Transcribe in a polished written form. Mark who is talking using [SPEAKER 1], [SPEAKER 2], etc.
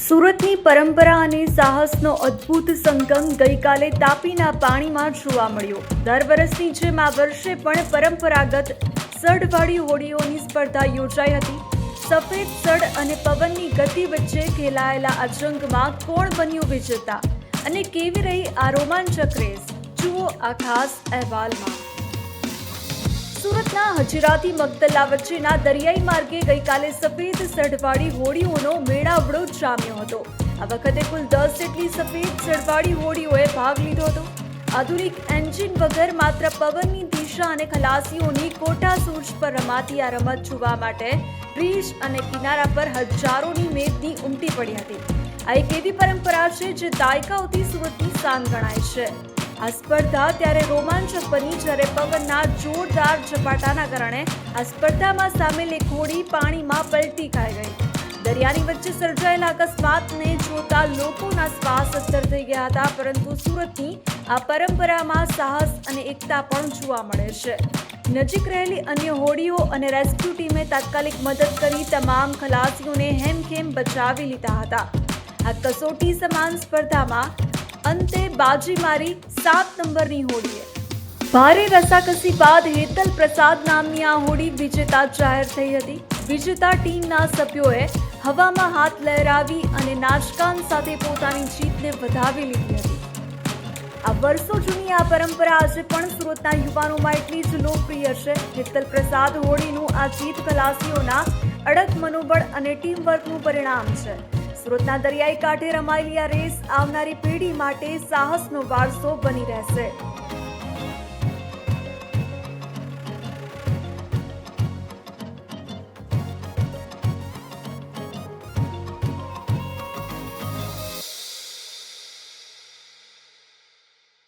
[SPEAKER 1] સુરતની પરંપરા અને સાહસનો અદ્ભુત સંગમ ગઈકાલે તાપીના પાણીમાં જોવા મળ્યો। દર વર્ષની જેમ આ વર્ષે પણ પરંપરાગત સડવાળી હોડીઓની સ્પર્ધા યોજાઈ હતી। સફેદ સડ અને પવનની ગતિ વચ્ચે ખેલાયેલા આ જંગમાં કોણ બન્યું વિજેતા અને કેવી રહી આ રોમાંચક રેસ, જુઓ આ ખાસ અહેવાલમાં। સુરતના હજીરાથી મગદલા વચ્ચેના દરિયાઈ માર્ગે ગઈકાલે સફેદ સડવાળી હોડીઓનો મેળાવડો જામ્યો હતો। આ વખતે કુલ 10 જેટલી સફેદ સડવાળી હોડીઓએ ભાગ લીધો હતો। આધુનિક એન્જિન વગર માત્ર પવનની દિશા અને ખલાસીઓની કોટા સૂઝ પર રમાતી આ રમત જોવા માટે બ્રિજ અને કિનારા પર હજારોની મેદની ઉમટી પડી હતી। આ એક એવી પરંપરા છે જે દાયકાઓથી સુરતની શાન ગણાય છે। આ સ્પર્ધા ત્યારે રોમાંચક બની જ્યારે પવનના જોરદાર ઝપાટાના કારણે આ સ્પર્ધામાં સામેલ એક હોડી પાણીમાં પલટી ખાઈ ગઈ। દરિયાની વચ્ચે સર્જાયેલા અકસ્માતને જોતા લોકોના શ્વાસ અદ્ધર થઈ ગયા હતા, પરંતુ સુરતની આ પરંપરામાં સાહસ અને એકતા પણ જોવા મળે છે। નજીક રહેલી અન્ય હોડીઓ અને રેસ્ક્યુ ટીમે તાત્કાલિક મદદ કરી તમામ ખલાસીઓને હેમખેમ બચાવી લીધા હતા। આ કસોટી સમાન સ્પર્ધામાં અંતે બાજી મારી 7 નંબરની હોડીએ। ભારે રસાકસી બાદ હેતલ પ્રસાદ નામની આ હોડી વિજેતા જાહેર થઈ હતી। વિજેતા ટીમના સભ્યોએ હવામાં હાથ લહેરાવી અને નાચગાન સાથે પોતાની જીતને વધાવી લીધી હતી। આ વર્ષો જૂની આ પરંપરા આજે પણ સુરતના યુવાનોમાં એટલી જ લોકપ્રિય છે। હેતલ પ્રસાદ હોડીનું આ જીત ખલાસીઓના અડગ મનોબળ અને ટીમવર્કનું પરિણામ છે। સુરતના દરિયાઈ કાંઠે રમાયેલી આ રેસ આવનારી પેઢી માટે સાહસનો વારસો બની રહેશે।